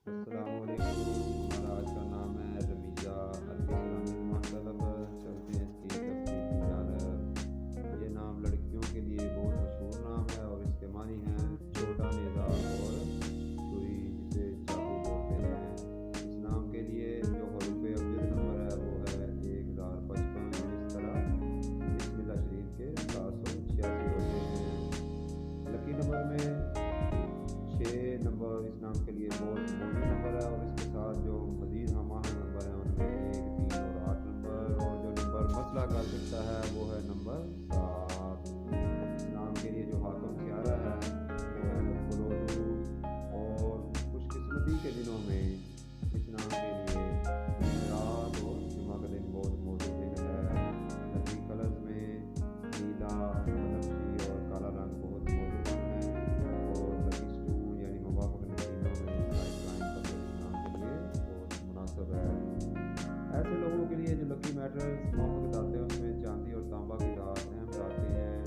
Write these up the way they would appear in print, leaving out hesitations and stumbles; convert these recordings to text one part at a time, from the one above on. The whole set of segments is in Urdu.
السلام علیکم، ہمارا آج کا نام ہے رمیزہ، عربی اسلامی زبان طلب۔ چلتے ہیں اس کی تفصیل کی جانب۔ یہ نام لڑکیوں کے لیے بہت مشہور نام ہے اور اس کے معنی ہیں چھوٹا نیزہ اور چھری، جسے چاقو بولتے ہیں۔ اس نام کے لیے جو حروف ابجد نمبر ہے وہ ہے 1055۔ اس طرح بسم اللہ شریف کے 786 ہوتے ہیں۔ لکی نمبر میں 6 نمبر اس نام کے لیے بہت موزوں نمبر ہے، اور اس کے ساتھ جو مزید ہم آہنگ نمبر ہیں ان میں 1، 3 اور 8 نمبر، اور جو نمبر مسئلہ کر سکتا ہے وہ ہے نمبر 7۔ اس نام کے لیے جو حاکم سیارہ ہے وہ ہے فلوٹو، اور خوش قسمتی کے دنوں میں اس نام کے لیے جمعرات اور جمعہ کا دن بہت موزوں دن ہے۔ لکی کلرز میں نیلا، بنفشی اور کالا رنگ بہت موزوں رنگ ہیں، اور لکی سٹون یعنی موافق نشینوں میں لائٹ لائن کا اس نام کے لیے بہت مناسب ہے۔ ایسے لوگوں کے لیے جو لکی میٹرز موافق دھاتیں ہیں اس میں چاندی اور تانبا کی دھات اہم دھاتیں ہیں،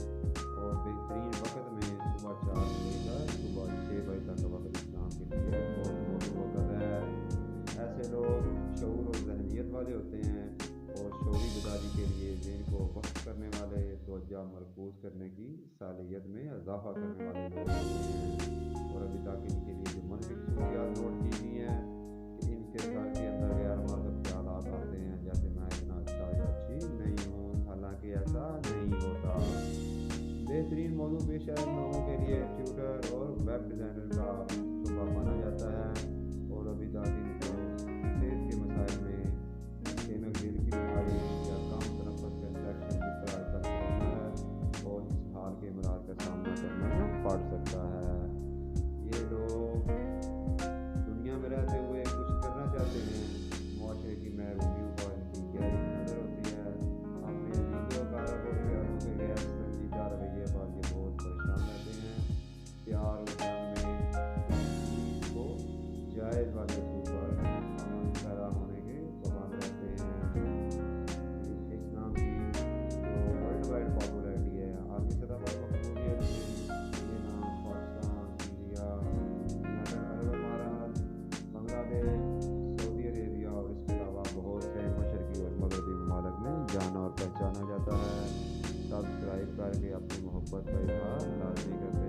اور بہترین وقت میں صبح 4 سے لے کر صبح 6 بجے تک کا وقت اس نام کے لیے بہت موزوں وقت ہے۔ ایسے لوگ شعور اور ذہنیت والے ہوتے ہیں، اور شعوری بیداری کے لیے ذہن کو وقف کرنے والے، توجہ مرکوز کرنے کی صلاحیت میں اضافہ کرنے والے لوگ ہوتے ہیں۔ اور ابھی تک ان کے لیے جو منفی خصوصیات نوٹ کی گئی ہیں کہ ان کے سر کے اندر غیر مہذب خیالات آتے ہیں، جیسے میں اتنا اچھا یا اچھی نہیں ہوں، حالانکہ ایسا نہیں ہوتا۔ بہترین موضوع پیش ہے ان لوگوں کے لیے ٹیوٹر اور ویب ڈیزائنر کا شعبہ مانا جاتا ہے، اور ابھی تک ان کو صحت کے مسائل میں سینک دل کی بیماری یا کم تنفس کا انفیکشن جس طرح آج کل کورونا ہے، اور اس حال کے امراض کا سامنا کرنا پڑ سکتا ہے۔ یہ لوگ دنیا میں رہتے ہوئے کچھ کرنا چاہتے ہیں، معاشرے کی محرومیوں پر ان کی گہری نظر ہوتی ہے، اپنے عزیزوں و قرابوں پیاروں کے غیر سنجیدہ رویے پر یہ بہت پریشان رہتے ہیں۔ پیار اور جنگ میں اس کو جائز والی اصول پر امن پیدا ہونے کے پابند رہتے ہیں۔ اس نام کی جو ورلڈ وائڈ پاپولیرٹی ہے، عالمی سطح پر مقبولیت میں یہ نام پاکستان، انڈیا، یونائیٹڈ عرب امارات، بنگلہ دیش، سعودی عربیہ اور اس کے علاوہ بہت سے مشرقی اور مغربی ممالک میں جانا اور پہچانا جاتا ہے۔ سبسکرائب کر کے اپنی محبت کا اظہار لازمی کریں۔